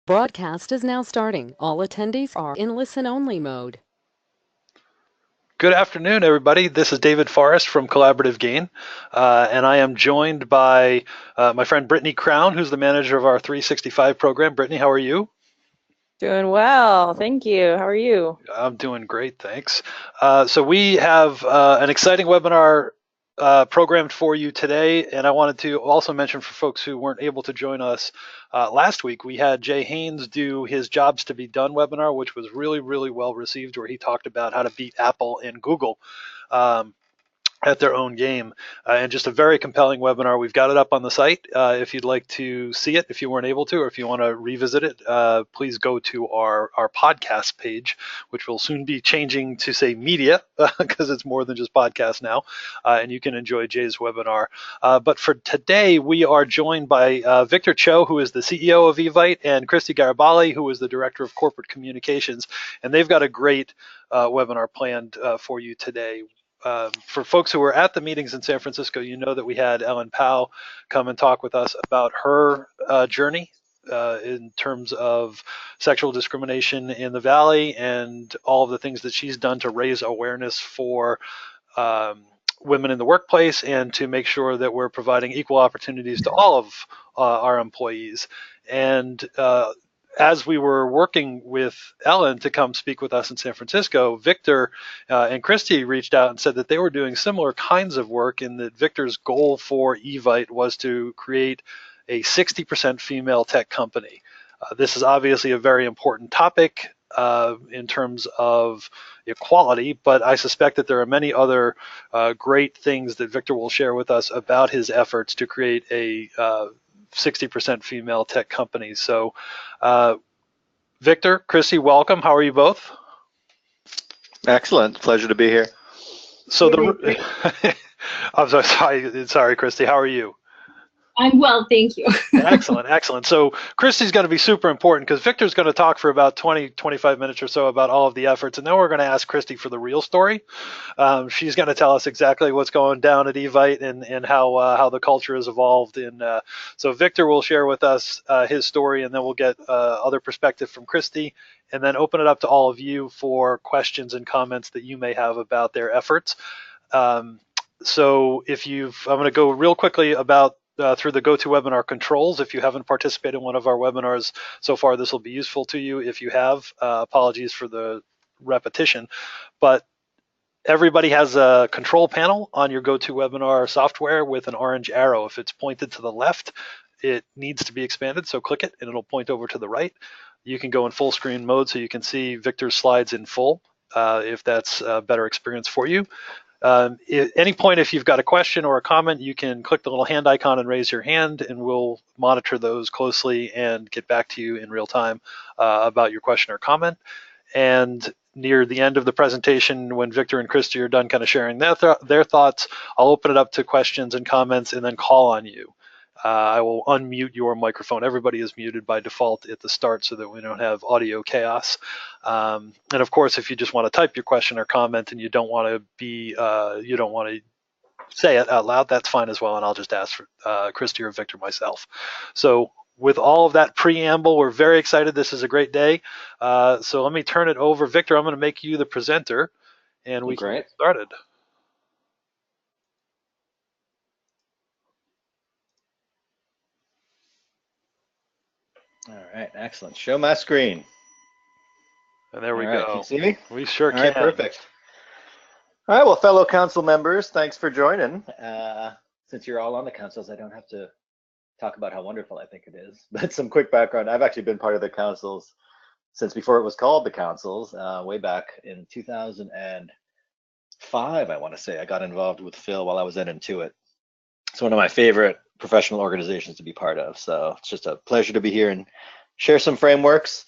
Broadcast is now starting. All attendees are in listen-only mode. Good afternoon, everybody. This is David Forrest from Collaborative Gain, and I am joined by my friend Brittany Crown, who's the manager of our 365 program. Brittany, how are you? Doing well, thank you. How are you? I'm doing great, thanks. So we have an exciting webinar programmed for you today, and I wanted to also mention for folks who weren't able to join us last week, we had Jay Haynes do his Jobs to be Done webinar, which was really, really well received, where he talked about how to beat Apple and Google. At their own game, and just a very compelling webinar. We've got it up on the site if you'd like to see it, if you weren't able to, or if you want to revisit it, please go to our podcast page, which will soon be changing to say media because it's more than just podcast now, and you can enjoy Jay's webinar. But for today, we are joined by Victor Cho, who is the CEO of Evite, and Kristy Gharabally, who is the Director of Corporate Communications, and they've got a great webinar planned for you today. For folks who were at the meetings in San Francisco, you know that we had Ellen Powell come and talk with us about her journey in terms of sexual discrimination in the Valley and all of the things that she's done to raise awareness for women in the workplace and to make sure that we're providing equal opportunities to all of our employees. And as we were working with Ellen to come speak with us in San Francisco, Victor and Kristy reached out and said that they were doing similar kinds of work, and that Victor's goal for Evite was to create a 60% female tech company. This is obviously a very important topic in terms of equality, but I suspect that there are many other great things that Victor will share with us about his efforts to create a 60% female tech companies. So, Victor, Kristy, welcome. How are you both? Excellent. Pleasure to be here. So I'm sorry, Kristy. How are you? I'm well, thank you. Excellent. So Kristy's going to be super important because Victor's going to talk for about 20, 25 minutes or so about all of the efforts, and then we're going to ask Kristy for the real story. She's going to tell us exactly what's going down at Evite and how the culture has evolved. And so Victor will share with us his story, and then we'll get other perspective from Kristy, and then open it up to all of you for questions and comments that you may have about their efforts. So I'm going to go real quickly about through the GoToWebinar controls. If you haven't participated in one of our webinars so far, this will be useful to you. If you have, apologies for the repetition, but everybody has a control panel on your GoToWebinar software with an orange arrow. If it's pointed to the left, it needs to be expanded, so click it and it'll point over to the right. You can go in full screen mode so you can see Victor's slides in full if that's a better experience for you. At any point, if you've got a question or a comment, you can click the little hand icon and raise your hand, and we'll monitor those closely and get back to you in real time about your question or comment. And near the end of the presentation, when Victor and Kristy are done kind of sharing their thoughts, I'll open it up to questions and comments and then call on you. I will unmute your microphone. Everybody is muted by default at the start so that we don't have audio chaos. And of course, if you just want to type your question or comment and you don't want to say it out loud, that's fine as well. And I'll just ask for Kristy or Victor myself. So with all of that preamble, we're very excited. This is a great day. So let me turn it over. Victor, I'm going to make you the presenter, and we can get started. All right, excellent. Show my screen. And there we go. Can you see me? We sure can. All right, perfect. All right, well, fellow council members, thanks for joining. Since you're all on the councils, I don't have to talk about how wonderful I think it is. But some quick background. I've actually been part of the councils since before it was called the councils, way back in 2005, I want to say. I got involved with Phil while I was at Intuit. It's one of my favorite professional organizations to be part of. So it's just a pleasure to be here and share some frameworks.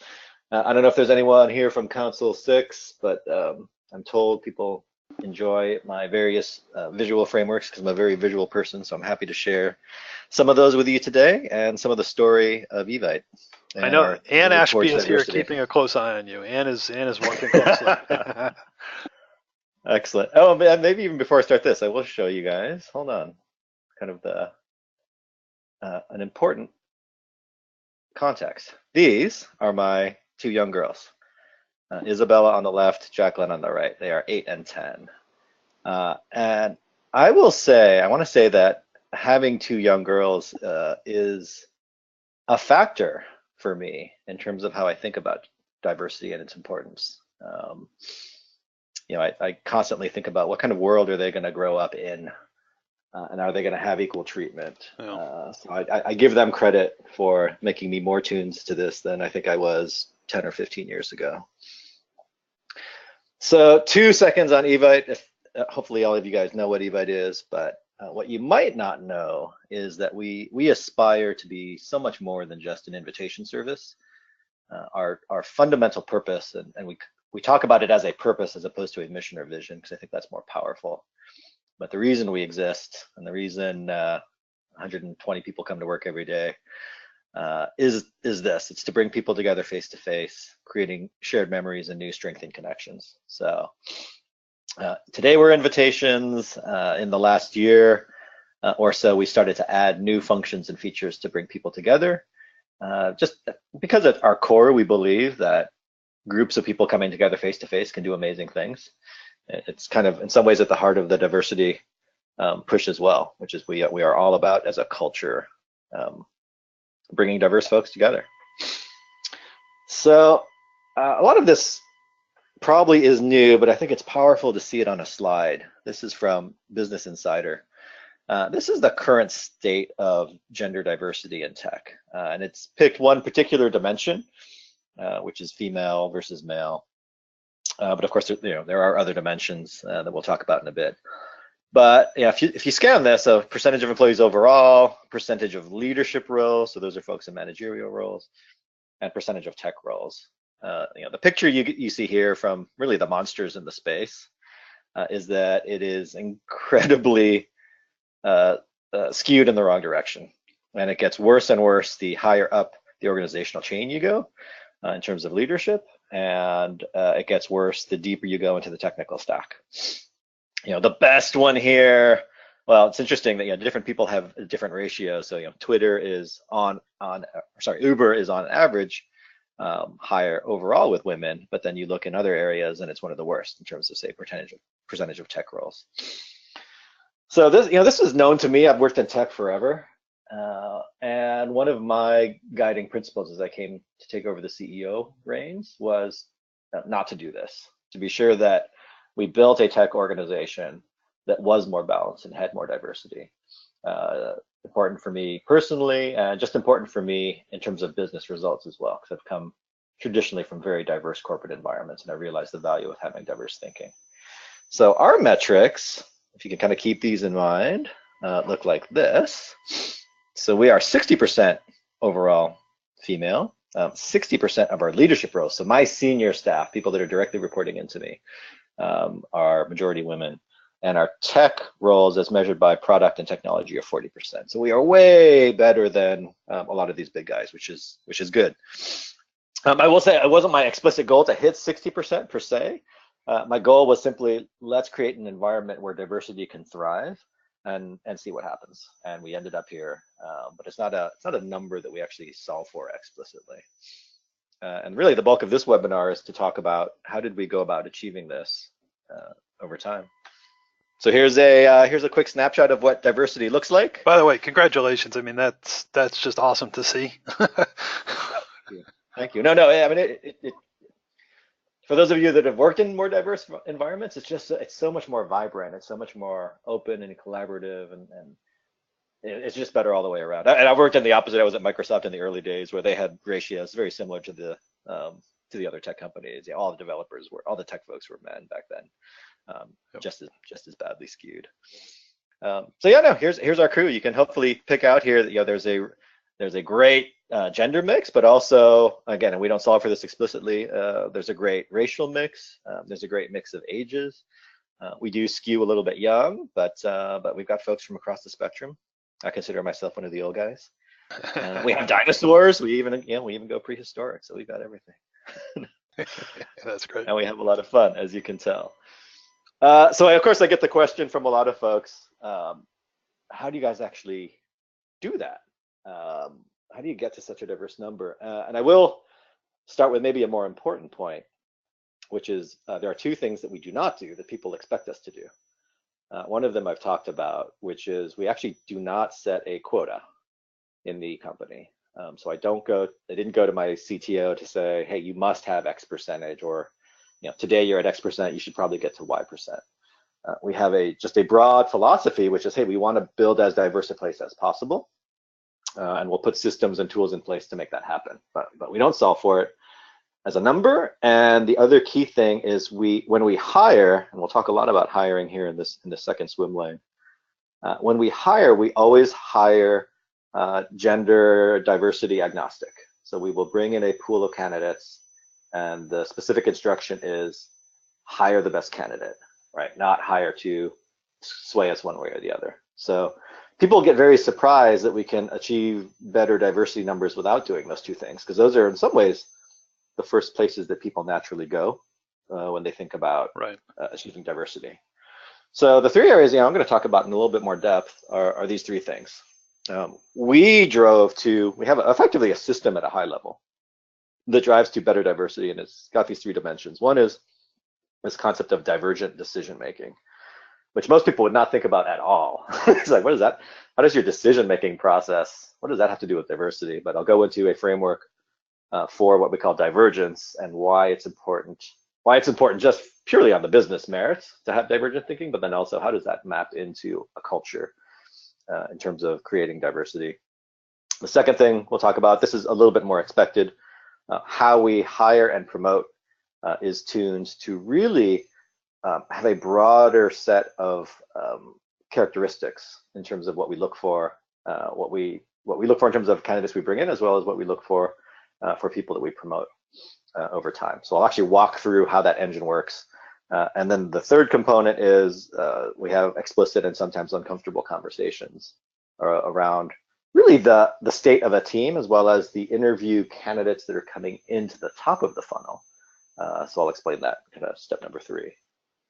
I don't know if there's anyone here from Council 6, but I'm told people enjoy my various visual frameworks because I'm a very visual person. So I'm happy to share some of those with you today and some of the story of Evite. I know Ann Ashby is here keeping a close eye on you. Ann is working closely. Excellent. Oh, maybe even before I start this, I will show you guys. Hold on. Kind of an important context. these are my two young girls, Isabella on the left, Jacqueline on the right. They are 8 and 10. And I want to say that having two young girls is a factor for me in terms of how I think about diversity and its importance. I constantly think about what kind of world are they going to grow up in, and are they going to have equal treatment? Yeah. So I give them credit for making me more tuned to this than I think I was 10 or 15 years ago. So 2 seconds on Evite. Hopefully all of you guys know what Evite is, but what you might not know is that we aspire to be so much more than just an invitation service. Our fundamental purpose, and we talk about it as a purpose as opposed to a mission or vision, because I think that's more powerful. But the reason we exist and the reason 120 people come to work every day is this. It's to bring people together face to face, creating shared memories and new strengthened connections. So today we're invitations. In the last year or so, we started to add new functions and features to bring people together. Just because at our core, we believe that groups of people coming together face to face can do amazing things. It's kind of in some ways at the heart of the diversity push as well, which is we are all about as a culture bringing diverse folks together. So a lot of this probably is new, but I think it's powerful to see it on a slide. This is from Business Insider. This is the current state of gender diversity in tech, and it's picked one particular dimension, which is female versus male. But of course, there are other dimensions that we'll talk about in a bit. But yeah, if you scan this, so percentage of employees overall, percentage of leadership roles, so those are folks in managerial roles, and percentage of tech roles. The picture you see here from really the monsters in the space is that it is incredibly skewed in the wrong direction, and it gets worse and worse the higher up the organizational chain you go in terms of leadership, and it gets worse the deeper you go into the technical stack. The best one here, well, it's interesting that different people have different ratios. So Uber is on average higher overall with women, but then you look in other areas and it's one of the worst in terms of, say, percentage of tech roles. So this is known to me. I've worked in tech forever, and one of my guiding principles as I came to take over the CEO reins was not to do this, to be sure that we built a tech organization that was more balanced and had more diversity. Important for me personally, and just important for me in terms of business results as well, because I've come traditionally from very diverse corporate environments, and I realized the value of having diverse thinking. So our metrics, if you can kind of keep these in mind, look like this. So we are 60% overall female, 60% of our leadership roles. So my senior staff, people that are directly reporting into me, are majority women, and our tech roles as measured by product and technology are 40%. So we are way better than a lot of these big guys, which is good. I will say it wasn't my explicit goal to hit 60% per se. My goal was simply, let's create an environment where diversity can thrive and see what happens. And we ended up here, but it's not a number that we actually solve for explicitly. And really the bulk of this webinar is to talk about how did we go about achieving this over time. So here's a quick snapshot of what diversity looks like. By the way, congratulations. I mean, that's just awesome to see. Thank you. No, I mean, for those of you that have worked in more diverse environments, it's so much more vibrant. It's so much more open and collaborative, and it's just better all the way around. And I've worked in the opposite. I was at Microsoft in the early days where they had ratios very similar to the other tech companies. All the tech folks were men back then, just as badly skewed. Here's our crew. You can hopefully pick out here that there's a great gender mix, but also, again, and we don't solve for this explicitly, there's a great racial mix. There's a great mix of ages. We do skew a little bit young, but we've got folks from across the spectrum. I consider myself one of the old guys. We have dinosaurs. We even go prehistoric. So we've got everything. That's great. And we have a lot of fun, as you can tell. So of course I get the question from a lot of folks, how do you guys actually do that? get to such a diverse number? And I will start with maybe a more important point, which is there are two things that we do not do that people expect us to do. One of them I've talked about, which is we actually do not set a quota in the company. So I didn't go to my CTO to say, hey, you must have X percentage, or today you're at X percent, you should probably get to Y percent. We have just a broad philosophy, which is, hey, we want to build as diverse a place as possible, and we'll put systems and tools in place to make that happen. But we don't solve for it as a number. And the other key thing is when we hire, and we'll talk a lot about hiring here in the second swim lane. When we hire, we always hire gender diversity agnostic. So we will bring in a pool of candidates, and the specific instruction is hire the best candidate, right? Not hire to sway us one way or the other. So people get very surprised that we can achieve better diversity numbers without doing those two things, because those are in some ways the first places that people naturally go when they think about achieving diversity. So the three areas I'm going to talk about in a little bit more depth are these three things. We have effectively a system at a high level that drives to better diversity, and it's got these three dimensions. One is this concept of divergent decision making, which most people would not think about at all. It's like, what is that? How does your decision making process, what does that have to do with diversity? But I'll go into a framework for what we call divergence, and why it's important just purely on the business merits to have divergent thinking, but then also how does that map into a culture in terms of creating diversity. The second thing we'll talk about, this is a little bit more expected, how we hire and promote is tuned to really have a broader set of characteristics in terms of what we look for, what we look for in terms of candidates we bring in, as well as what we look for people that we promote over time. So I'll actually walk through how that engine works. And then the third component is we have explicit and sometimes uncomfortable conversations around really the state of a team, as well as the interview candidates that are coming into the top of the funnel. So I'll explain that in step number 3.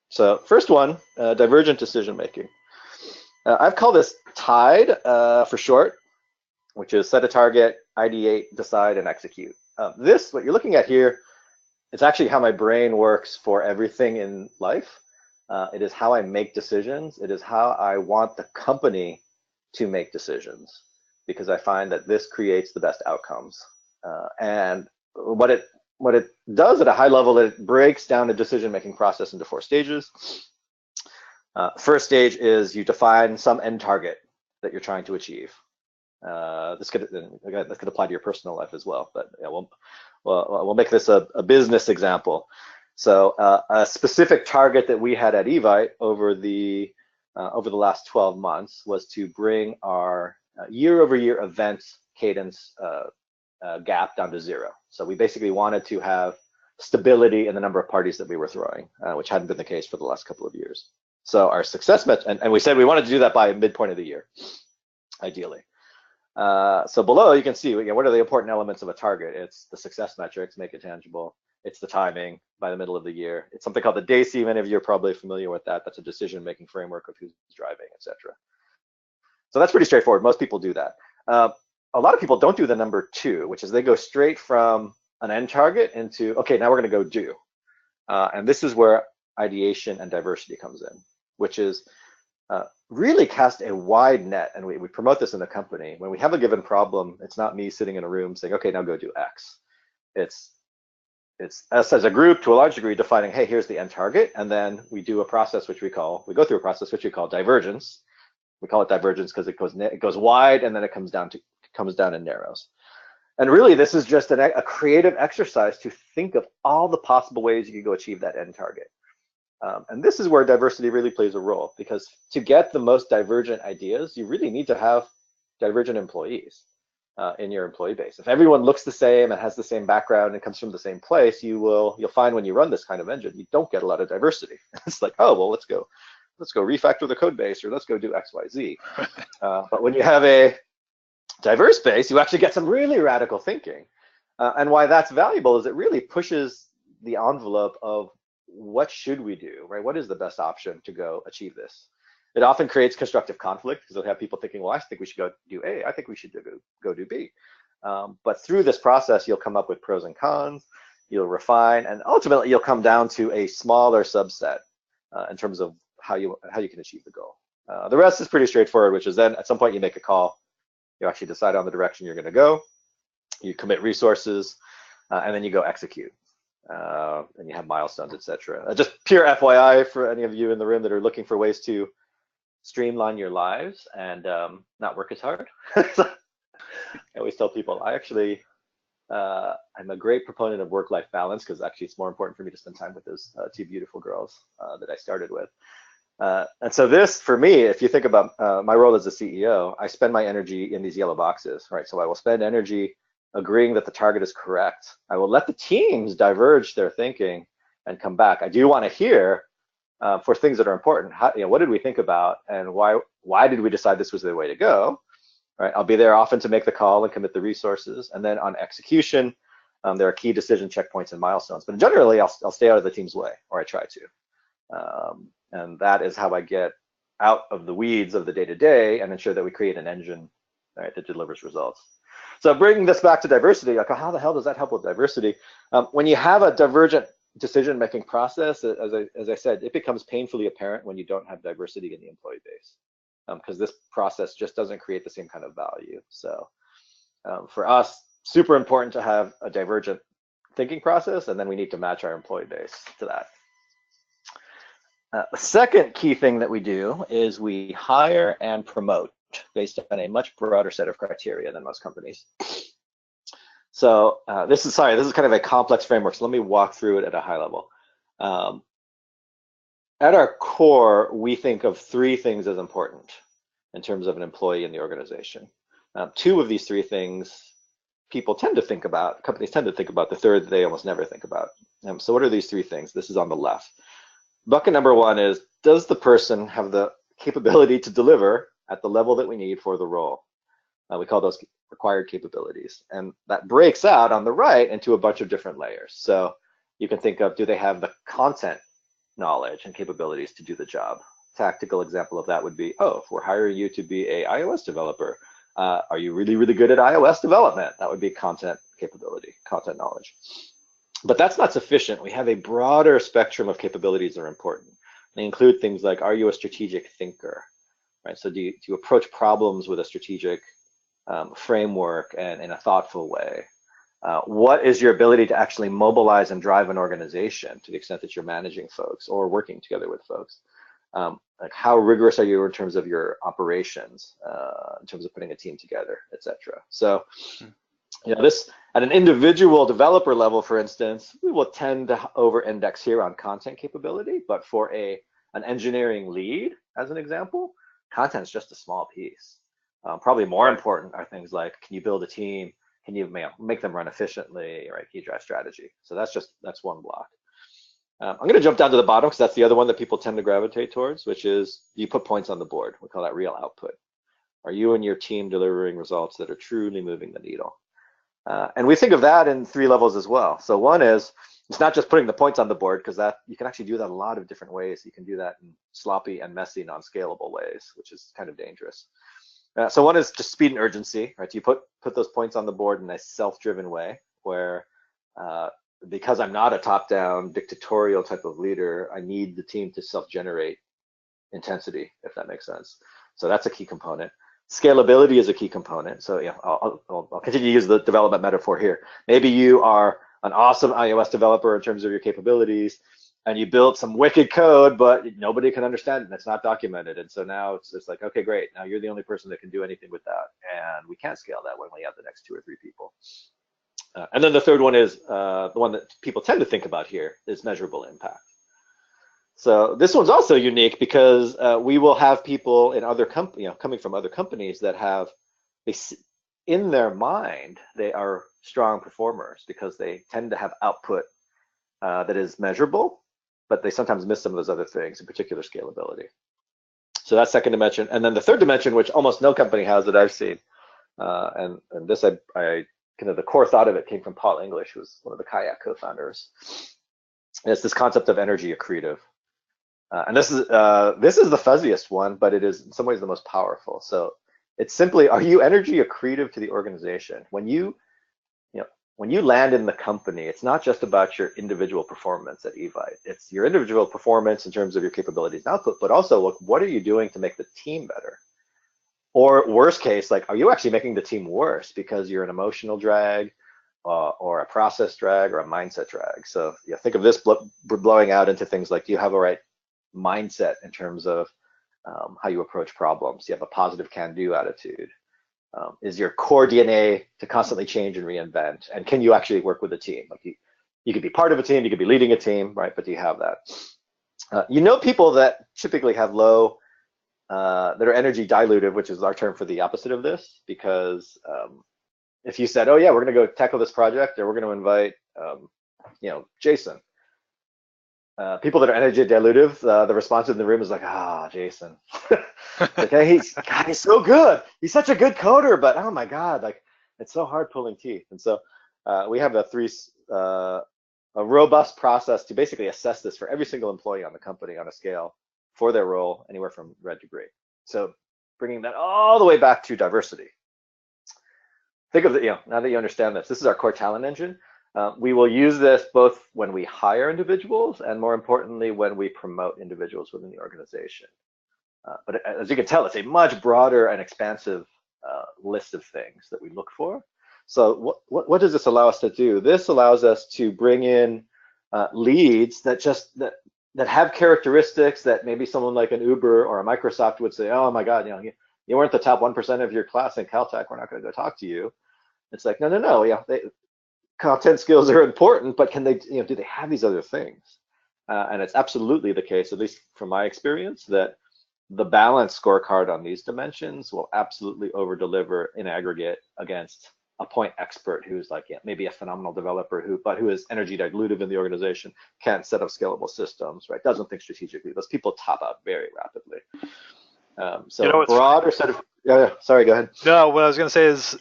So first one, divergent decision making. I've called this TIDE for short, which is set a target, ideate, decide, and execute. What you're looking at here, it's actually how my brain works for everything in life. It is how I make decisions. It is how I want the company to make decisions, because I find that this creates the best outcomes. And what it does at a high level, it breaks down the decision-making process into 4 stages. First stage is you define some end target that you're trying to achieve. This could apply to your personal life as well, but yeah, we'll make this a business example. So a specific target that we had at Evite over the last 12 months was to bring our year-over-year event cadence gap down to 0. So we basically wanted to have stability in the number of parties that we were throwing, which hadn't been the case for the last couple of years. So our success metric, and we said we wanted to do that by midpoint of the year, ideally. So below you can see what are the important elements of a target. It's the success metrics, make it tangible. It's the timing by the middle of the year. It's something called the DACY. Many of you are probably familiar with that. That's a decision-making framework of who's driving, etc. So that's pretty straightforward. Most people do that. A lot of people don't do the number 2, which is they go straight from an end target into, okay, now we're going to go do. And this is where ideation and diversity comes in, which is really cast a wide net. And we promote this in the company. When we have a given problem, it's not me sitting in a room saying, okay, now go do X. It's us as a group, to a large degree, defining, hey, here's the end target. And then we do a process we go through a process which we call divergence. We call it divergence because it goes wide and then it comes down and narrows. And really, this is just a creative exercise to think of all the possible ways you could go achieve that end target. And this is where diversity really plays a role, because to get the most divergent ideas, you really need to have divergent employees in your employee base. If everyone looks the same and has the same background and comes from the same place, you'll find when you run this kind of engine, you don't get a lot of diversity. It's like, oh, well, let's go refactor the code base, or let's go do X, Y, Z. But when you have a diverse base, you actually get some really radical thinking. And why that's valuable is it really pushes the envelope of what should we do, right? What is the best option to go achieve this? It often creates constructive conflict, because you'll have people thinking, well, I think we should go do A. I think we should go do B. But through this process, you'll come up with pros and cons, you'll refine, and ultimately you'll come down to a smaller subset in terms of how you can achieve the goal. The rest is pretty straightforward, which is then at some point you make a call, you actually decide on the direction you're going to go, you commit resources, and then you go execute. And you have milestones, etc. Just pure FYI for any of you in the room that are looking for ways to streamline your lives and not work as hard. I always tell people I'm a great proponent of work-life balance, because actually it's more important for me to spend time with those two beautiful girls that I started with. And so this, for me, if you think about my role as a CEO, I spend my energy in these yellow boxes, right? So I will spend energy agreeing that the target is correct. I will let the teams diverge their thinking and come back. I do want to hear for things that are important. What did we think about, and why did we decide this was the way to go? Right. I'll be there often to make the call and commit the resources, and then on execution, there are key decision checkpoints and milestones. But generally, I'll stay out of the team's way, or I try to. And that is how I get out of the weeds of the day-to-day and ensure that we create an engine, right, that delivers results. So bringing this back to diversity, like how the hell does that help with diversity? When you have a divergent decision-making process, as I said, it becomes painfully apparent when you don't have diversity in the employee base, because this process just doesn't create the same kind of value. So for us, super important to have a divergent thinking process, and then we need to match our employee base to that. The second key thing that we do is we hire and promote based on a much broader set of criteria than most companies. So this is kind of a complex framework, so let me walk through it at a high level. At our core, we think of three things as important in terms of an employee in the organization. Two of these three things people tend to think about, companies tend to think about. The third they almost never think about. So what are these three things? This is on the left. Bucket number one is, does the person have the capability to deliver at the level that we need for the role? We call those required capabilities. And that breaks out on the right into a bunch of different layers. So you can think of, do they have the content knowledge and capabilities to do the job? Tactical example of that would be, oh, if we're hiring you to be an iOS developer, are you really, really good at iOS development? That would be content capability, content knowledge. But that's not sufficient. We have a broader spectrum of capabilities that are important. They include things like, are you a strategic thinker? Right? So do you approach problems with a strategic framework and in a thoughtful way? What is your ability to actually mobilize and drive an organization to the extent that you're managing folks or working together with folks? Like how rigorous are you in terms of your operations, in terms of putting a team together, etc. So, this at an individual developer level, for instance, we will tend to over-index here on content capability, but for an engineering lead, as an example, content is just a small piece. Probably more important are things like, can you build a team? Can you make them run efficiently, right? Can you drive strategy? So that's one block. I'm going to jump down to the bottom because that's the other one that people tend to gravitate towards, which is you put points on the board. We call that real output. Are you and your team delivering results that are truly moving the needle? And we think of that in three levels as well. So one is, it's not just putting the points on the board, because that you can actually do that a lot of different ways. You can do that in sloppy and messy, non-scalable ways, which is kind of dangerous. So one is just speed and urgency, right? You put those points on the board in a self-driven way, where because I'm not a top-down dictatorial type of leader, I need the team to self-generate intensity, if that makes sense. So that's a key component. Scalability is a key component. So yeah, I'll continue to use the development metaphor here. Maybe you are an awesome iOS developer in terms of your capabilities, and you built some wicked code, but nobody can understand it, and it's not documented. And so now it's just like, okay, great. Now you're the only person that can do anything with that, and we can't scale that when we have the next 2 or 3 people. And then the third one is the one that people tend to think about here is measurable impact. So this one's also unique because we will have people in other coming from other companies that have, in their mind, they are strong performers because they tend to have output that is measurable, but they sometimes miss some of those other things, in particular scalability. So that's second dimension. And then the third dimension, which almost no company has that I've seen, and this I kind of the core thought of it came from Paul English, who was one of the Kayak co-founders. It's this concept of energy accretive. And this is the fuzziest one, but it is in some ways the most powerful. So It's simply, are you energy accretive to the organization? When you land in the company, it's not just about your individual performance at Evite. It's your individual performance in terms of your capabilities and output, but also, look, what are you doing to make the team better? Or worst case, like, are you actually making the team worse because you're an emotional drag, or a process drag, or a mindset drag? So think of this blowing out into things like, do you have a right mindset in terms of how you approach problems? Do you have a positive can-do attitude? Is your core DNA to constantly change and reinvent? And can you actually work with a team? Like you could be part of a team, you could be leading a team, right? But do you have that? People that typically have low, that are energy dilutive, which is our term for the opposite of this, because if you said, oh yeah, we're gonna go tackle this project, or we're gonna invite, Jason. People that are energy dilutive, the response in the room is like, Jason. Like, hey, he's so good. He's such a good coder, but oh my God, like it's so hard pulling teeth. And so we have a robust process to basically assess this for every single employee on the company on a scale for their role, anywhere from red to green. So bringing that all the way back to diversity. Think of it, now that you understand this is our core talent engine. We will use this both when we hire individuals and, more importantly, when we promote individuals within the organization. But as you can tell, it's a much broader and expansive list of things that we look for. So what does this allow us to do? This allows us to bring in leads that have characteristics that maybe someone like an Uber or a Microsoft would say, oh my God, you weren't the top 1% of your class in Caltech, we're not going to go talk to you. It's like, no, content skills are important, but can they, do they have these other things? And it's absolutely the case, at least from my experience, that the balance scorecard on these dimensions will absolutely over deliver in aggregate against a point expert who's like, maybe a phenomenal developer who is energy dilutive in the organization, can't set up scalable systems, right? Doesn't think strategically. Those people top out very rapidly. So broader set of, sorry, go ahead. No, what I was going to say is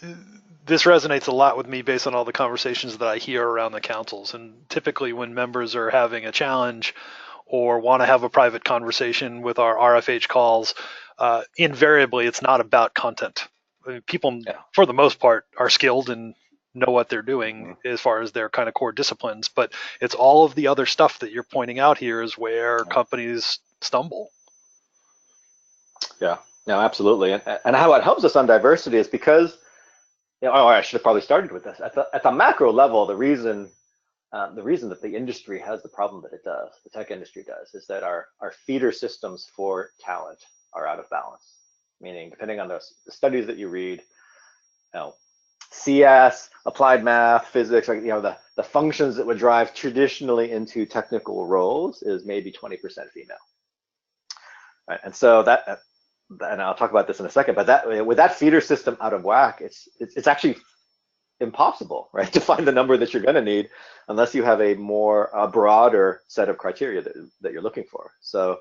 this resonates a lot with me based on all the conversations that I hear around the councils. And typically when members are having a challenge or want to have a private conversation with our RFH calls, invariably it's not about content. I mean, people, for the most part, are skilled and know what they're doing as far as their kind of core disciplines, but it's all of the other stuff that you're pointing out here is where companies stumble. Yeah, no, absolutely. And how it helps us on diversity is because, I should have probably started with this. At the macro level, the reason that the industry has the problem that it does, the tech industry does, is that our feeder systems for talent are out of balance. Meaning, depending on the studies that you read, CS, applied math, physics, the functions that would drive traditionally into technical roles is maybe 20% female. Right? And so and I'll talk about this in a second, but with that feeder system out of whack, it's actually impossible, right, to find the number that you're going to need unless you have a broader set of criteria that you're looking for. So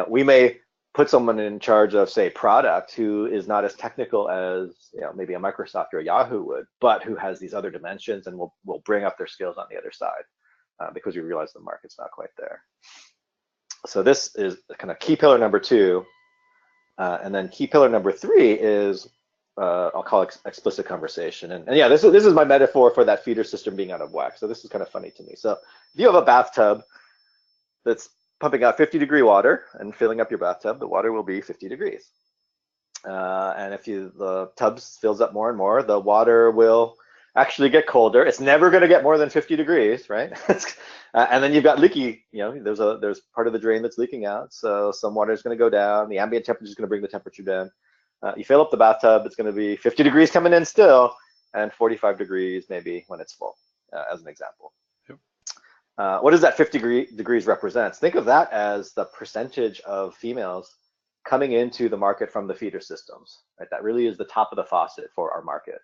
we may put someone in charge of, say, product who is not as technical as maybe a Microsoft or a Yahoo would, but who has these other dimensions and will bring up their skills on the other side because we realize the market's not quite there. So this is kind of key pillar number 2. And then key pillar number 3 is I'll call it explicit conversation. And this is my metaphor for that feeder system being out of whack. So this is kind of funny to me. So if you have a bathtub that's pumping out 50-degree water and filling up your bathtub, the water will be 50 degrees. And if the tub fills up more and more, the water will actually get colder. It's never going to get more than 50 degrees, right? And then you've got leaky, there's part of the drain that's leaking out. So some water is going to go down. The ambient temperature is going to bring the temperature down. You fill up the bathtub, it's going to be 50 degrees coming in still, and 45 degrees maybe when it's full, as an example. What does that 50 degrees represent? Think of that as the percentage of females coming into the market from the feeder systems, right? That really is the top of the faucet for our market.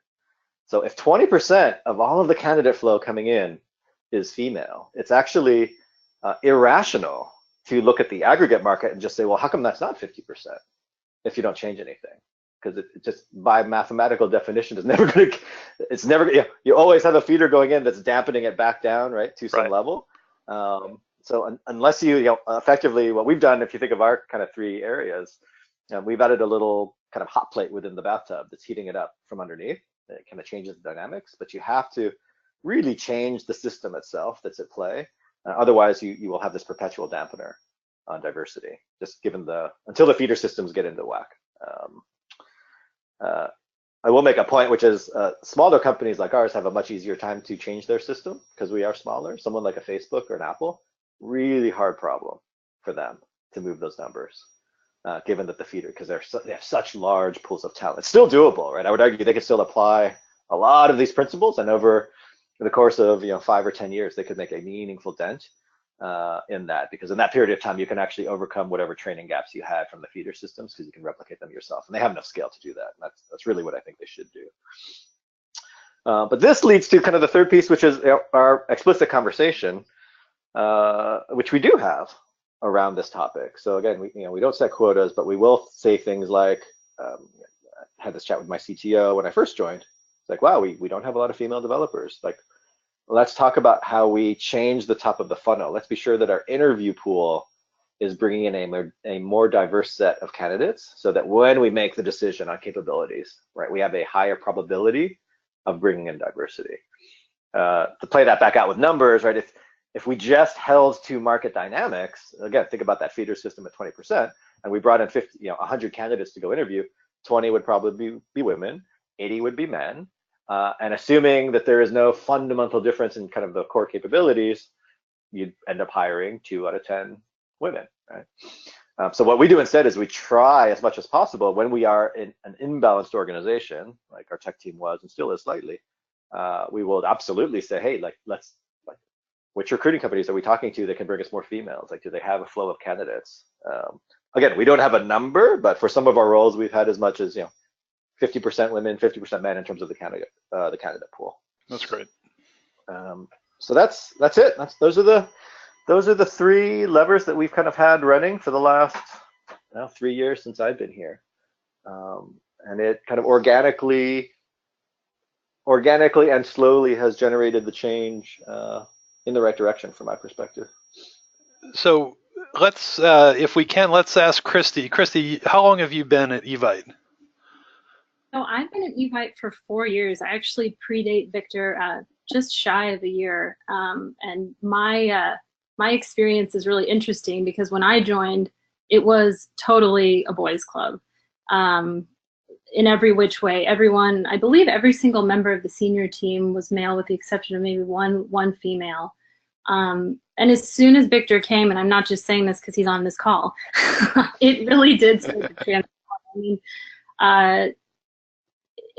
So if 20% of all of the candidate flow coming in is female, it's actually irrational to look at the aggregate market and just say, well, how come that's not 50% if you don't change anything? Because it just, by mathematical definition, is never going to, it's never, you always have a feeder going in that's dampening it back down, right, to some level. So unless effectively what we've done, if you think of our kind of 3 areas, we've added a little kind of hot plate within the bathtub that's heating it up from underneath. It kind of changes the dynamics, but you have to really change the system itself that's at play. Otherwise, you will have this perpetual dampener on diversity, just given until the feeder systems get into whack. I will make a point, which is smaller companies like ours have a much easier time to change their system because we are smaller. Someone like a Facebook or an Apple, really hard problem for them to move those numbers, given that the feeder, because they have such large pools of talent. It's still doable, right? I would argue they could still apply a lot of these principles, and over the course of 5 or 10 years, they could make a meaningful dent in that, because in that period of time, you can actually overcome whatever training gaps you had from the feeder systems because you can replicate them yourself, and they have enough scale to do that. And that's really what I think they should do. But this leads to kind of the third piece, which is our explicit conversation, which we do have around this topic. So again, we don't set quotas, but we will say things like, I had this chat with my CTO when I first joined. It's like, wow, we don't have a lot of female developers. Like, let's talk about how we change the top of the funnel. Let's be sure that our interview pool is bringing in a more diverse set of candidates, so that when we make the decision on capabilities, right, we have a higher probability of bringing in diversity. To play that back out with numbers, right, if we just held to market dynamics, again, think about that feeder system at 20%, and we brought in 100 candidates to go interview, 20 would probably be women, 80 would be men. And assuming that there is no fundamental difference in kind of the core capabilities, you'd end up hiring 2 out of 10 women, right? So what we do instead is we try as much as possible when we are in an imbalanced organization, like our tech team was and still is slightly, we will absolutely say, hey, which recruiting companies are we talking to that can bring us more females? Like, do they have a flow of candidates? Again, we don't have a number, but for some of our roles, we've had as much as 50% women, 50% men in terms of the candidate pool. That's great. So that's it. Those are the 3 levers that we've kind of had running for the last 3 years since I've been here, and it kind of organically and slowly has generated the change in the right direction from my perspective. So let's, if we can, let's ask Kristy. Kristy, how long have you been at Evite? So I've been at Evite for 4 years. I actually predate Victor just shy of a year. And my experience is really interesting because when I joined, it was totally a boys' club in every which way. Everyone, I believe every single member of the senior team was male with the exception of maybe one female. And as soon as Victor came, and I'm not just saying this because he's on this call, it really did start to transform. I mean,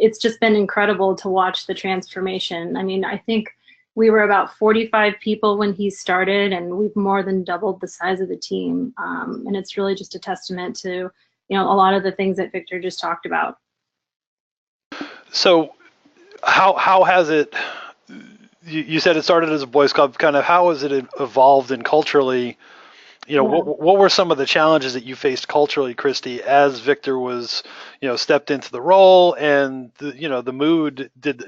it's just been incredible to watch the transformation. I mean, I think we were about 45 people when he started, and we've more than doubled the size of the team. And it's really just a testament to, a lot of the things that Victor just talked about. So how has it, you said it started as a boys club, kind of how has it evolved and culturally, what were some of the challenges that you faced culturally, Kristy, as Victor was, stepped into the role, and the mood did,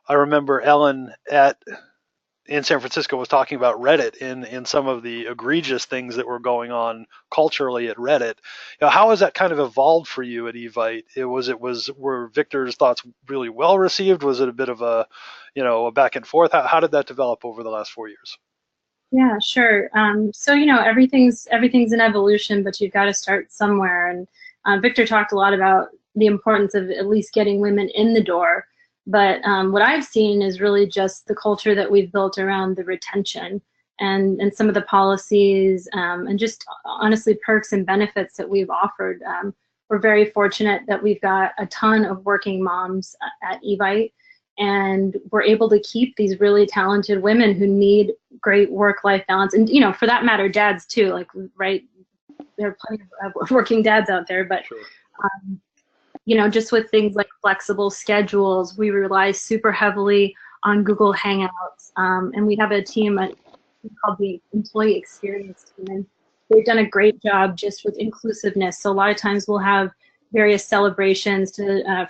I remember Ellen in San Francisco was talking about Reddit in some of the egregious things that were going on culturally at Reddit. How has that kind of evolved for you at Evite? Were Victor's thoughts really well received? Was it a bit of a back and forth? How did that develop over the last 4 years? Yeah, sure. So everything's an evolution, but you've got to start somewhere. And Victor talked a lot about the importance of at least getting women in the door. But what I've seen is really just the culture that we've built around the retention and some of the policies and just honestly perks and benefits that we've offered. We're very fortunate that we've got a ton of working moms at Evite, and we're able to keep these really talented women who need great work-life balance. And, for that matter, dads too, right? There are plenty of working dads out there, but Sure. Just with things like flexible schedules, we rely super heavily on Google Hangouts. And we have a team called the Employee Experience Team. And they've done a great job just with inclusiveness. So a lot of times we'll have various celebrations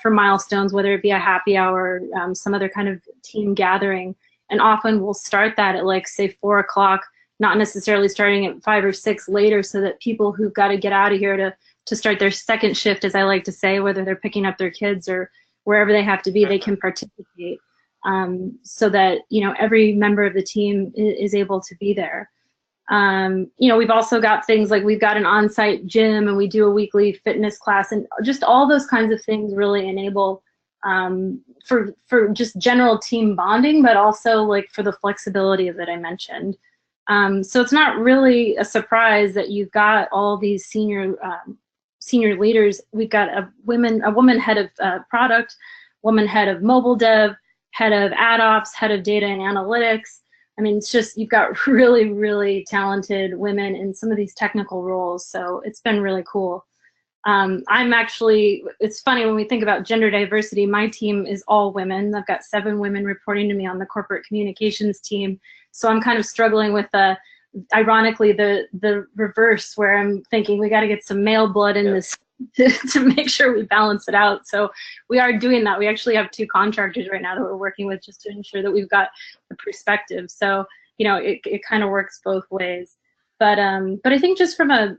for milestones, whether it be a happy hour, some other kind of team gathering. And often we'll start that at say 4 o'clock, not necessarily starting at 5 or 6 later, so that people who've got to get out of here to to start their second shift, as I like to say, whether they're picking up their kids or wherever they have to be, they can participate, so that, you know, every member of the team is able to be there. You know, we've also got things like we've got an on-site gym, and we do a weekly fitness class, and just all those kinds of things really enable for just general team bonding, but also like for the flexibility that I mentioned. So it's not really a surprise that you've got all these senior leaders. We've got a woman head of product, woman head of mobile dev, head of ad ops, head of data and analytics. I mean, it's just, you've got really, really talented women in some of these technical roles. So it's been really cool. I'm actually, it's funny when we think about gender diversity, my team is all women. I've got 7 women reporting to me on the corporate communications team. So I'm kind of struggling with ironically, the reverse, where I'm thinking we got to get some male blood in this to make sure we balance it out. So we are doing that. We actually have 2 contractors right now that we're working with just to ensure that we've got the perspective. So, you know, it kind of works both ways. But I think just from the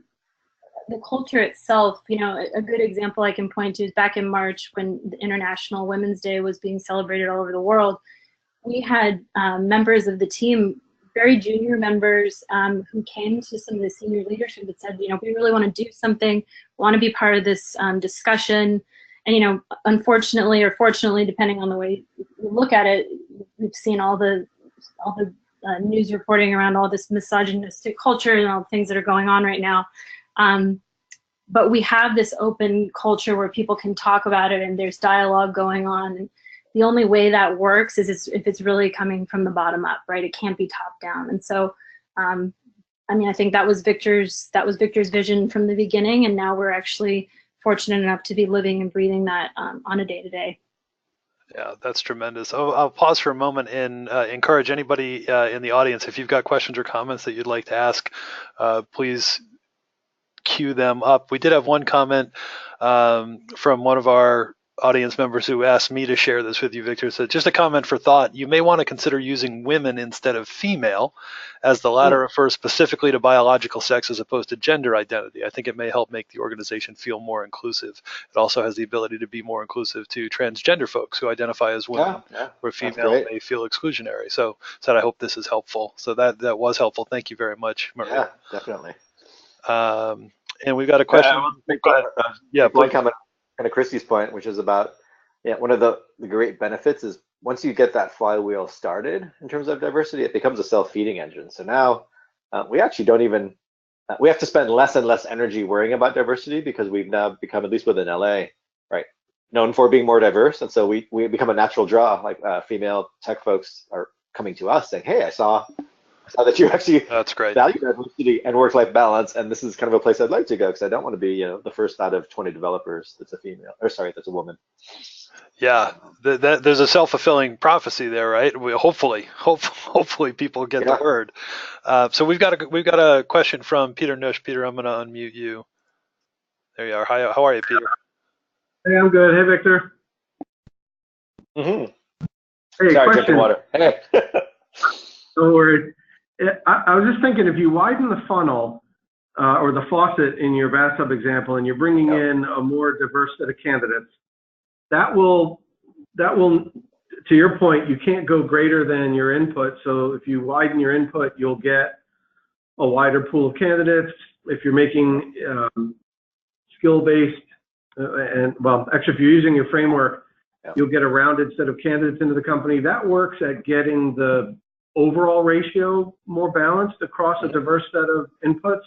culture itself, you know, a good example I can point to is back in March when the International Women's Day was being celebrated all over the world. We had members of the team, very junior members, who came to some of the senior leadership that said, you know, we really want to do something, want to be part of this discussion. And, you know, unfortunately or fortunately, depending on the way you look at it, we've seen all the news reporting around all this misogynistic culture and all the things that are going on right now. But we have this open culture where people can talk about it and there's dialogue going on. And the only way that works is if it's really coming from the bottom up, right? It can't be top down. And so, I mean, I think that was Victor's vision from the beginning, and now we're actually fortunate enough to be living and breathing that on a day-to-day. Yeah, that's tremendous. I'll pause for a moment and encourage anybody in the audience, if you've got questions or comments that you'd like to ask, please queue them up. We did have one comment from one of our audience members who asked me to share this with you, Victor. So just a comment for thought. You may want to consider using women instead of female, as the latter refers specifically to biological sex as opposed to gender identity. I think it may help make the organization feel more inclusive. It also has the ability to be more inclusive to transgender folks who identify as women, where female may feel exclusionary. So I hope this is helpful. So that was helpful. Thank you very much, Maria. Yeah, definitely. And we've got a question. One comment, kind of Kristy's point, which is about, one of the great benefits is once you get that flywheel started in terms of diversity, it becomes a self-feeding engine. So now we actually don't even, we have to spend less and less energy worrying about diversity because we've now become, at least within LA, right, known for being more diverse. And so we become a natural draw. Like female tech folks are coming to us saying, hey, I saw that you actually value diversity and work-life balance, and this is kind of a place I'd like to go because I don't want to be, the first out of 20 developers that's a female, or sorry, that's a woman. Yeah, there's a self-fulfilling prophecy there, right? Hopefully people get the word. So we've got a question from Peter Nush. Peter, I'm going to unmute you. There you are. Hi, how are you, Peter? Hey, I'm good. Hey, Victor. Hey, sorry, question. drinking water. Hey. Don't worry. I was just thinking, if you widen the funnel or the faucet in your bathtub example, and you're bringing in a more diverse set of candidates, that will, to your point, you can't go greater than your input. So if you widen your input, you'll get a wider pool of candidates. If you're making skill-based, actually, if you're using your framework, you'll get a rounded set of candidates into the company. That works at getting the overall ratio more balanced across a diverse set of inputs.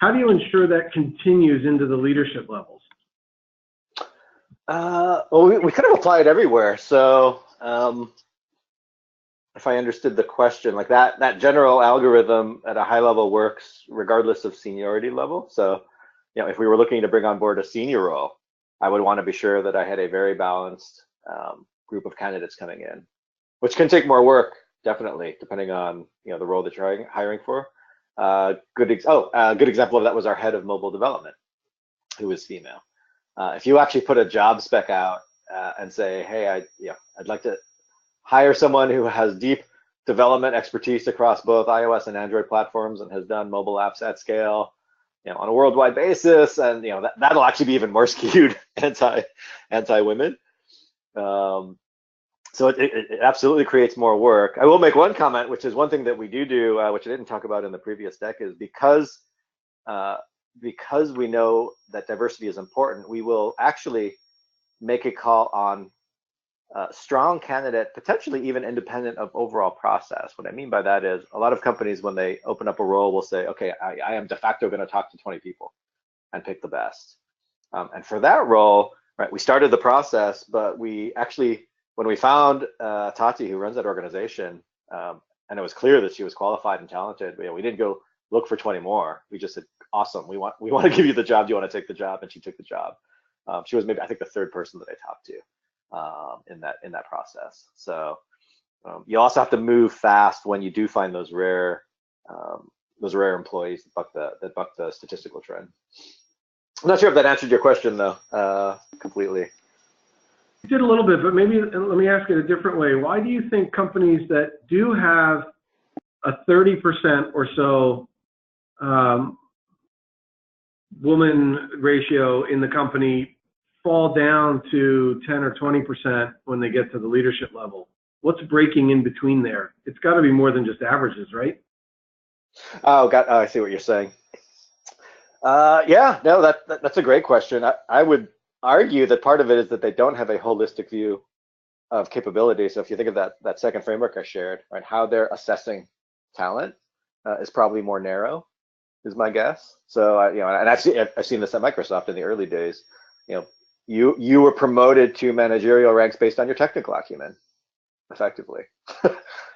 How do you ensure that continues into the leadership levels? Well, we kind of apply it everywhere. So if I understood the question, like that general algorithm at a high level works regardless of seniority level. So, if we were looking to bring on board a senior role, I would want to be sure that I had a very balanced group of candidates coming in, which can take more work, definitely, depending on the role that you're hiring for. A good example of that was our head of mobile development, who is female. If you actually put a job spec out and say, hey, I'd like to hire someone who has deep development expertise across both iOS and Android platforms and has done mobile apps at scale, on a worldwide basis, and that'll actually be even more skewed anti-women. So it absolutely creates more work. I will make one comment, which is one thing that we do, which I didn't talk about in the previous deck, is because we know that diversity is important, we will actually make a call on strong candidate, potentially even independent of overall process. What I mean by that is a lot of companies, when they open up a role, will say, okay, I am de facto going to talk to 20 people and pick the best. And for that role, right, we started the process, but we actually, when we found Tati, who runs that organization, and it was clear that she was qualified and talented, we didn't go look for 20 more. We just said, awesome, we want to give you the job. Do you want to take the job? And she took the job. She was maybe, I think, the third person that I talked to in that process. So you also have to move fast when you do find those rare employees that buck the statistical trend. I'm not sure if that answered your question though, completely. You did a little bit, but maybe let me ask it a different way. Why do you think companies that do have a 30% or so woman ratio in the company fall down to 10 or 20% when they get to the leadership level? What's breaking in between there? It's got to be more than just averages, right? Oh, I see what you're saying. Yeah, no, that's a great question. I would argue that part of it is that they don't have a holistic view of capability. So if you think of that second framework I shared, right, how they're assessing talent is probably more narrow, is my guess. So and I've seen this at Microsoft in the early days. You were promoted to managerial ranks based on your technical acumen, effectively.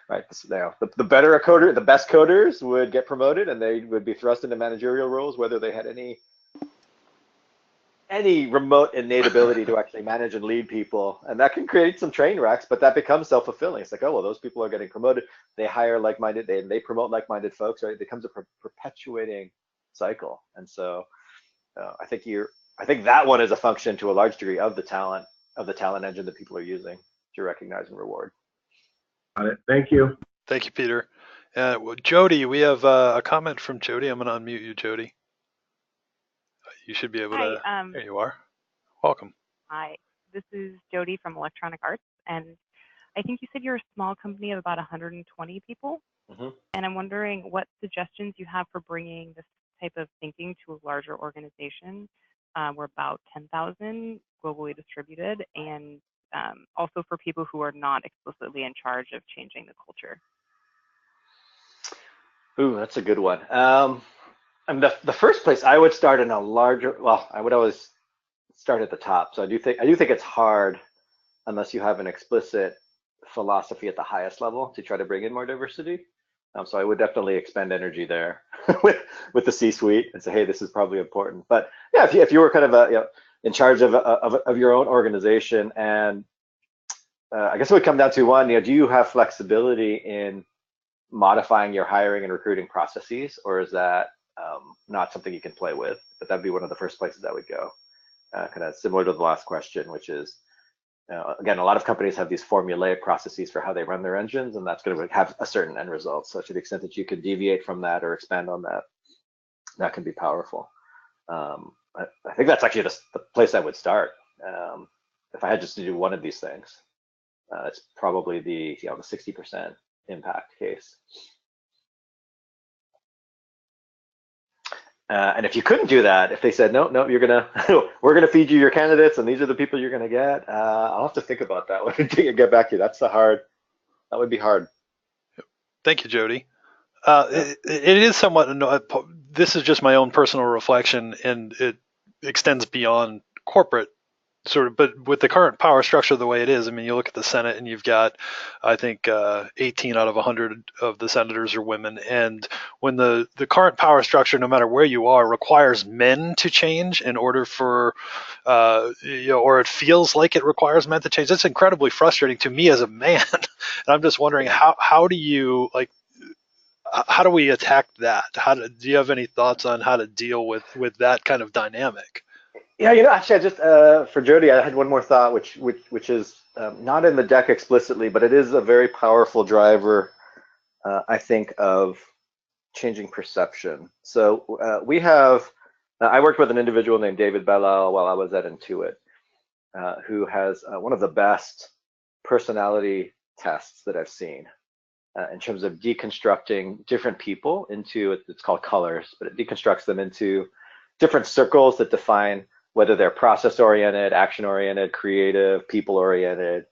Right. The better a coder, the best coders would get promoted, and they would be thrust into managerial roles, whether they had any remote innate ability to actually manage and lead people. And that can create some train wrecks, but that becomes self-fulfilling. It's like, oh, well, those people are getting promoted. They hire like-minded, they promote like-minded folks, right? It becomes a perpetuating cycle. And so I think that one is a function to a large degree of the talent engine that people are using to recognize and reward. Got it. Thank you. Thank you, Peter. Jody, we have a comment from Jody. I'm going to unmute you, Jody. You should be able to. There you are. Welcome. Hi, this is Jody from Electronic Arts, and I think you said you're a small company of about 120 people. Mm-hmm. And I'm wondering what suggestions you have for bringing this type of thinking to a larger organization. We're about 10,000 globally distributed, and also for people who are not explicitly in charge of changing the culture. Ooh, that's a good one. And the first place I would start in a larger, well, I would always start at the top. So I do think it's hard unless you have an explicit philosophy at the highest level to try to bring in more diversity. So I would definitely expend energy there with the C-suite and say, hey, this is probably important. But yeah, if you were kind of in charge of your own organization, and I guess it would come down to one, do you have flexibility in modifying your hiring and recruiting processes, or is that not something you can play with? But that'd be one of the first places I would go. Kind of similar to the last question, which is, again, a lot of companies have these formulaic processes for how they run their engines, and that's going to have a certain end result. So to the extent that you can deviate from that or expand on that, that can be powerful. I think that's actually the place I would start. If I had just to do one of these things, it's probably the 60% impact case. And if you couldn't do that, if they said, no, we're gonna feed you your candidates, and these are the people you're gonna get, I'll have to think about that one and get back to you. That would be hard. Thank you, Jody. It is somewhat, this is just my own personal reflection, and it extends beyond corporate sort of, but with the current power structure the way it is, I mean, you look at the Senate and you've got, I think, 18 out of 100 of the senators are women. And when the current power structure, no matter where you are, requires men to change in order for, or it feels like it requires men to change, it's incredibly frustrating to me as a man. And I'm just wondering, how do you, how do we attack that? Do you have any thoughts on how to deal with that kind of dynamic? Yeah, actually, I just for Jody, I had one more thought, which is not in the deck explicitly, but it is a very powerful driver, I think, of changing perception. So we have, I worked with an individual named David Bellal while I was at Intuit, who has one of the best personality tests that I've seen in terms of deconstructing different people into, it's called colors, but it deconstructs them into different circles that define whether they're process-oriented, action-oriented, creative, people-oriented.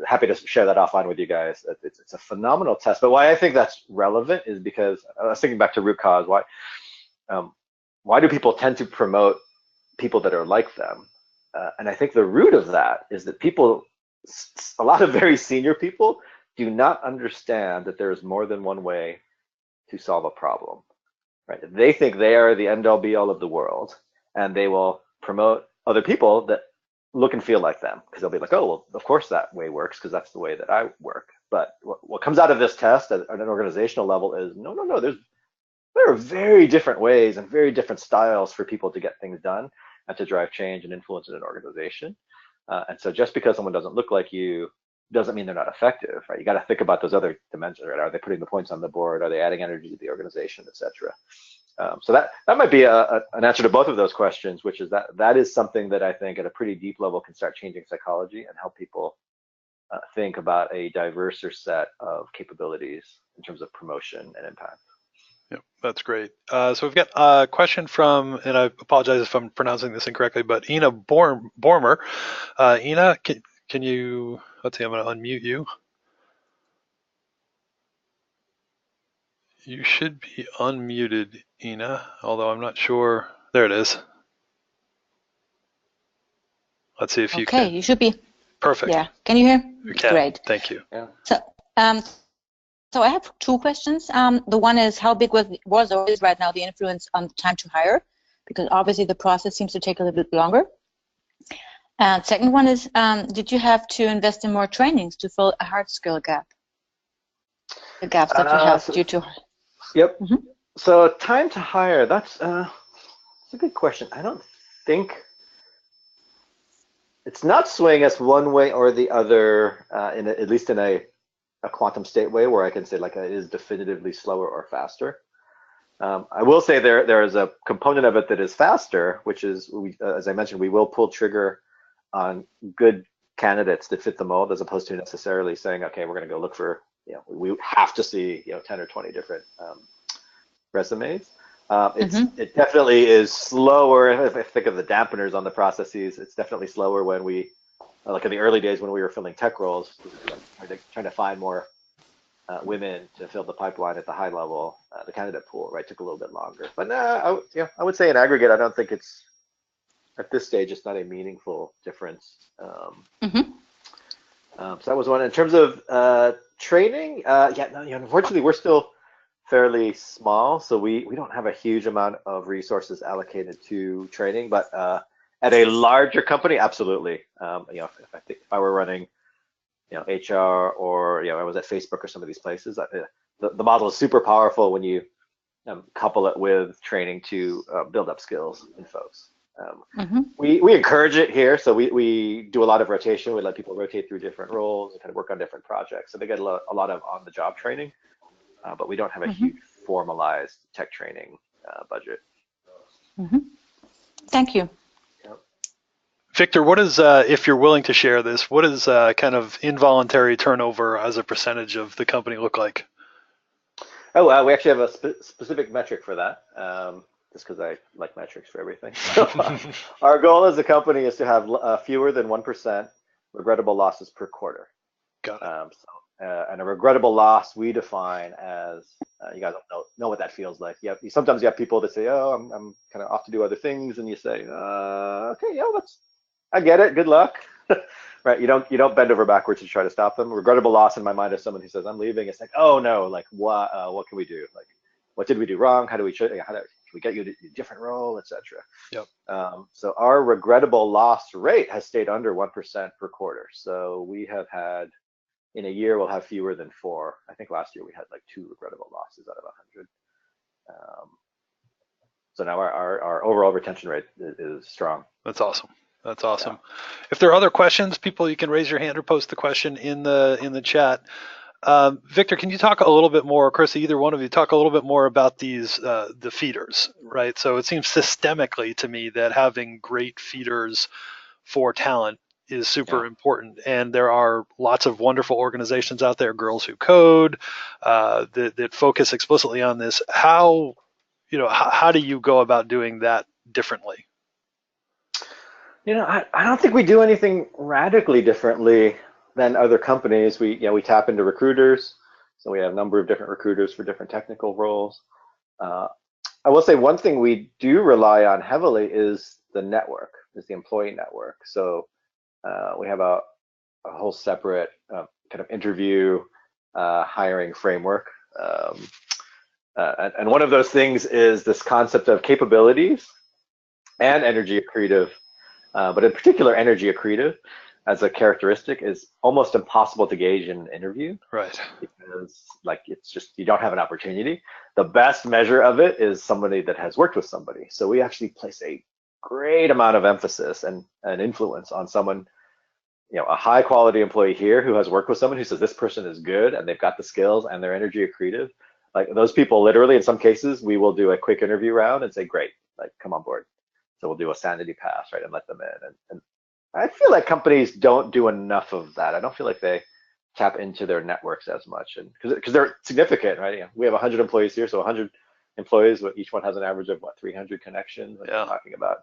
Happy to share that offline with you guys. It's a phenomenal test. But why I think that's relevant is because I was thinking back to root cause. Why do people tend to promote people that are like them? And I think the root of that is that people, a lot of very senior people, do not understand that there is more than one way to solve a problem. Right? They think they are the end-all be-all of the world, and they will promote other people that look and feel like them, because they'll be like, oh, well, of course that way works because that's the way that I work. But what comes out of this test at an organizational level is no, there are very different ways and very different styles for people to get things done and to drive change and influence in an organization. And so just because someone doesn't look like you doesn't mean they're not effective, right? You got to think about those other dimensions, right? Are they putting the points on the board? Are they adding energy to the organization, et cetera? So that might be an answer to both of those questions, which is that is something that I think at a pretty deep level can start changing psychology and help people think about a diverser set of capabilities in terms of promotion and impact. Yep, that's great. So we've got a question from, and I apologize if I'm pronouncing this incorrectly, but Ina Bormer. Ina, can you, let's see, I'm going to unmute you. You should be unmuted, Ina, although I'm not sure. There it is. Let's see if you can. Okay, you should be. Perfect. Yeah, can you hear? We can. Great. Thank you. Yeah. So I have two questions. The one is how big was or is right now the influence on time to hire? Because obviously the process seems to take a little bit longer. And second one is, did you have to invest in more trainings to fill a hard skill gap? The gaps that you have due to. Yep. Mm-hmm. So time to hire, that's a good question. I don't think, it's not swaying us one way or the other, at least in a quantum state way where I can say like it is definitively slower or faster. I will say there is a component of it that is faster, which is, as I mentioned, we will pull trigger on good candidates that fit the mold, as opposed to necessarily saying, okay, we're going to go look for, we have to see 10 or 20 different resumes. It definitely is slower. If I think of the dampeners on the processes, it's definitely slower when we, like in the early days when we were filling tech roles, trying to find more women to fill the pipeline at the high level. The candidate pool, right, took a little bit longer. But no, I would say in aggregate, I don't think it's, at this stage, it's not a meaningful difference. So that was one. In terms of training, unfortunately, we're still fairly small, so we don't have a huge amount of resources allocated to training. But at a larger company, absolutely. If I were running, HR or I was at Facebook or some of these places, the model is super powerful when you couple it with training to build up skills in folks. We encourage it here, so we do a lot of rotation. We let people rotate through different roles and kind of work on different projects. So they get a lot of on-the-job training, but we don't have a huge formalized tech training budget. Thank you. Victor, what is, if you're willing to share this, what is kind of involuntary turnover as a percentage of the company look like? Oh, we actually have a specific metric for that. Just because I like metrics for everything. So our goal as a company is to have fewer than 1% regrettable losses per quarter. Got it. And a regrettable loss we define as, you guys don't know what that feels like. Sometimes you have people that say, oh, I'm kind of off to do other things, and you say, okay, I get it, good luck. Right? You don't bend over backwards to try to stop them. Regrettable loss in my mind is someone who says, I'm leaving. It's like, oh no, like what can we do? Like, what did we do wrong? Can we get you a different role, etc. Yep. So our regrettable loss rate has stayed under 1% per quarter. So we have had, in a year, we'll have fewer than 4. I think last year we had like 2 regrettable losses out of 100. So now our overall retention rate is strong. That's awesome. That's awesome. Yeah. If there are other questions, people, you can raise your hand or post the question in the chat. Victor, can you talk a little bit more, Kristy, either one of you, talk a little bit more about these, the feeders, right? So it seems systemically to me that having great feeders for talent is super important. And there are lots of wonderful organizations out there, Girls Who Code, that focus explicitly on this. How do you go about doing that differently? I don't think we do anything radically differently than other companies. We tap into recruiters, so we have a number of different recruiters for different technical roles. I will say one thing we do rely on heavily is the network, is the employee network. So we have a whole separate kind of interview hiring framework. And one of those things is this concept of capabilities and energy accretive. But in particular, energy accretive as a characteristic is almost impossible to gauge in an interview. Right. Because it's just, you don't have an opportunity. The best measure of it is somebody that has worked with somebody. So we actually place a great amount of emphasis and influence on someone, a high quality employee here who has worked with someone who says this person is good and they've got the skills and they're energy accretive. Like those people, literally, in some cases, we will do a quick interview round and say, great, come on board. So we'll do a sanity pass, right, and let them in. And I feel like companies don't do enough of that. I don't feel like they tap into their networks as much, and because they're significant, right? We have 100 employees here, so 100 employees, each one has an average of 300 connections. We're talking about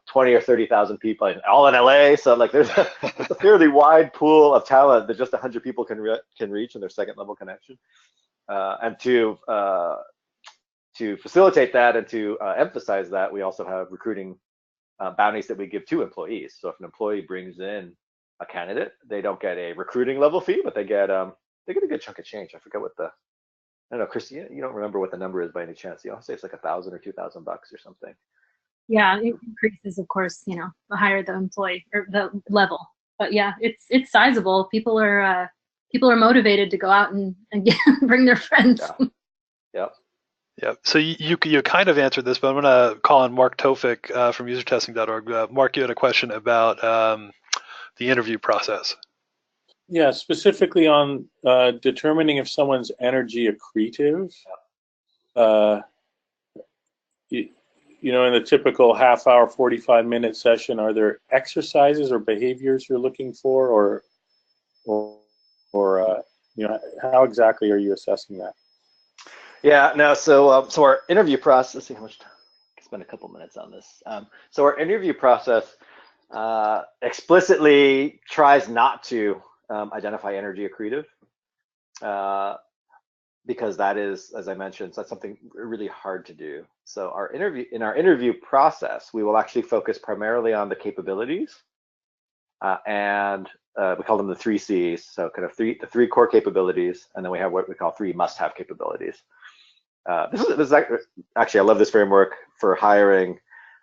20 or 30,000 people, all in LA. So there's a fairly wide pool of talent that just 100 people can reach in their second level connection, and to facilitate that and to emphasize that, we also have recruiting bounties that we give to employees. So if an employee brings in a candidate, they don't get a recruiting level fee, but they get a good chunk of change. I forget what I don't know, Kristy, you don't remember what the number is by any chance? You say it's like $1,000 or $2,000 or something. Yeah, it increases, of course, the higher the employee or the level. But yeah, it's sizable. People are motivated to go out and bring their friends. Yep. Yeah, so you kind of answered this, but I'm going to call on Mark Tofik from usertesting.org. Mark, you had a question about the interview process. Yeah, specifically on determining if someone's energy accretive. In the typical half-hour, 45-minute session, are there exercises or behaviors you're looking for, or how exactly are you assessing that? Yeah, no, so our interview process, let's see how much time, I can spend a couple minutes on this. So our interview process explicitly tries not to identify energy accretive, because that is, as I mentioned, that's something really hard to do. So in our interview process, we will actually focus primarily on the capabilities, and we call them the 3 C's. So kind of the three core capabilities, and then we have what we call 3 must-have capabilities. This is actually, I love this framework for hiring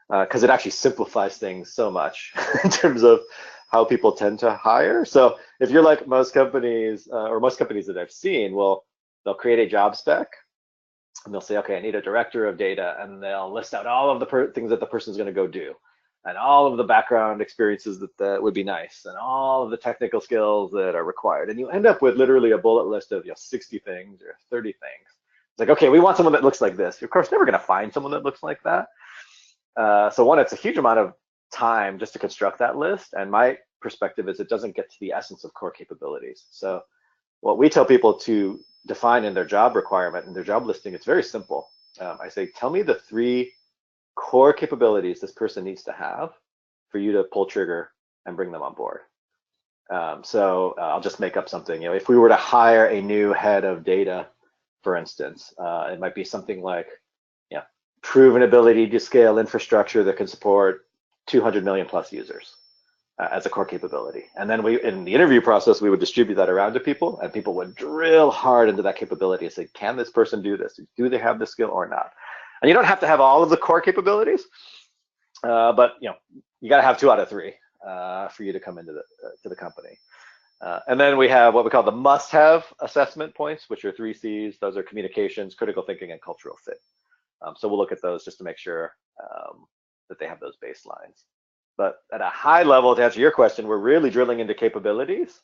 because it actually simplifies things so much in terms of how people tend to hire. So if you're like most companies, or most companies that I've seen, they'll create a job spec and they'll say, okay, I need a director of data, and they'll list out all of the things that the person's going to go do, and all of the background experiences that would be nice, and all of the technical skills that are required, and you end up with literally a bullet list of 60 things or 30 things. It's like, okay, we want someone that looks like this. You're of course never going to find someone that looks like that. So one, it's a huge amount of time just to construct that list, and my perspective is it doesn't get to the essence of core capabilities. So what we tell people to define in their job requirement, in their job listing, it's very simple. I say, tell me the 3 core capabilities this person needs to have for you to pull trigger and bring them on board. So I'll just make up something. If we were to hire a new head of data, for instance, it might be something like, proven ability to scale infrastructure that can support 200 million plus users as a core capability. And then in the interview process, we would distribute that around to people, and people would drill hard into that capability and say, can this person do this? Do they have the skill or not? And you don't have to have all of the core capabilities, but you got to have 2 out of 3 for you to come into the company. And then we have what we call the must-have assessment points, which are 3 C's. Those are communications, critical thinking, and cultural fit. So we'll look at those just to make sure that they have those baselines. But at a high level, to answer your question, we're really drilling into capabilities,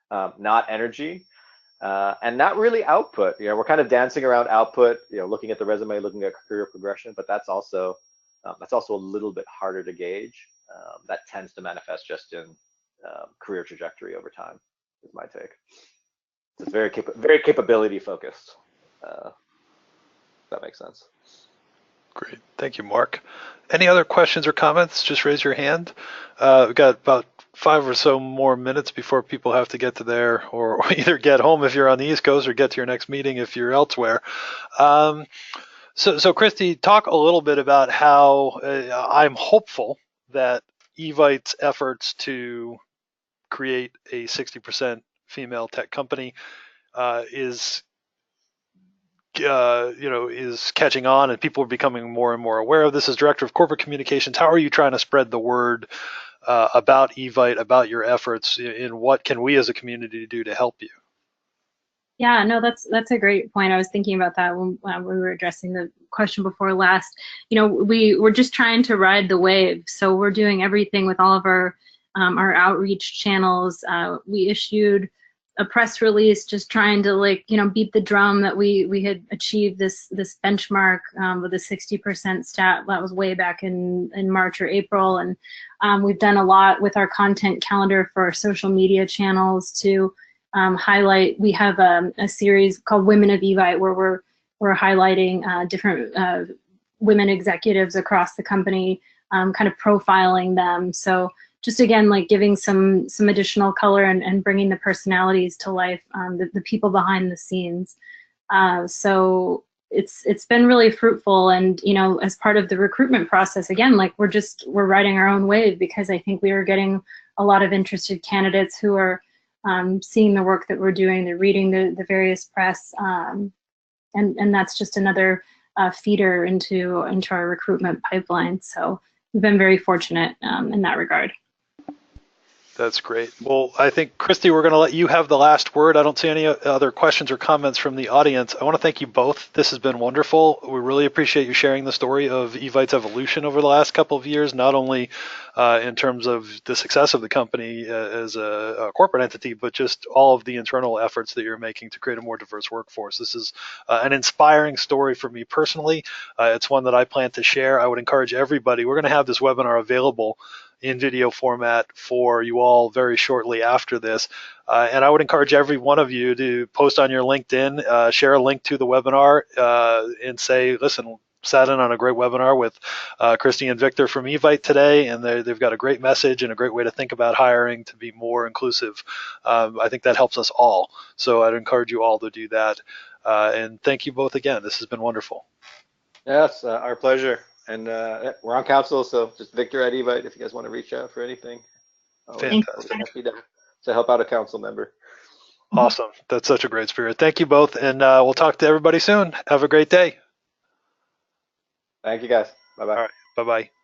not energy. and not really output. We're kind of dancing around output, looking at the resume, looking at career progression, but that's also a little bit harder to gauge. That tends to manifest just in career trajectory over time, is my take. It's very capability focused. If that makes sense. Great. Thank you, Mark. Any other questions or comments? Just raise your hand. We've got about 5 or so more minutes before people have to get to there, or either get home if you're on the East Coast or get to your next meeting if you're elsewhere. So Kristy, talk a little bit about how I'm hopeful that Evite's efforts to create a 60% female tech company is catching on, and people are becoming more and more aware of this. As Director of Corporate Communications, how are you trying to spread the word about Evite, about your efforts, and what can we as a community do to help you? Yeah, no, that's a great point. I was thinking about that when we were addressing the question before last. We're just trying to ride the wave. So we're doing everything with all of our outreach channels. We issued a press release just trying to beat the drum that we had achieved this benchmark with a 60% stat. That was way back in March or April. And we've done a lot with our content calendar for our social media channels to highlight. We have a series called Women of Evite where we're highlighting different women executives across the company, kind of profiling them. So just again, giving some additional color and bringing the personalities to life, the people behind the scenes. So it's been really fruitful, and as part of the recruitment process, again, we're riding our own wave, because I think we are getting a lot of interested candidates who are seeing the work that we're doing. They're reading the various press, and that's just another feeder into our recruitment pipeline. So we've been very fortunate in that regard. That's great. Well, I think, Kristy, we're going to let you have the last word. I don't see any other questions or comments from the audience. I want to thank you both. This has been wonderful. We really appreciate you sharing the story of Evite's evolution over the last couple of years, not only in terms of the success of the company as a corporate entity, but just all of the internal efforts that you're making to create a more diverse workforce. This is an inspiring story for me personally. It's one that I plan to share. I would encourage everybody. We're going to have this webinar available in video format for you all very shortly after this. And I would encourage every one of you to post on your LinkedIn, share a link to the webinar, and say, listen, sat in on a great webinar with Kristy and Victor from Evite today, and they've got a great message and a great way to think about hiring to be more inclusive. I think that helps us all. So I'd encourage you all to do that. And thank you both again. This has been wonderful. Yes, our pleasure. And we're on council, so just Victor at Evite if you guys want to reach out for anything. Fantastic. Happy to help out a council member. Awesome. That's such a great spirit. Thank you both, and we'll talk to everybody soon. Have a great day. Thank you, guys. Bye-bye. All right. Bye-bye.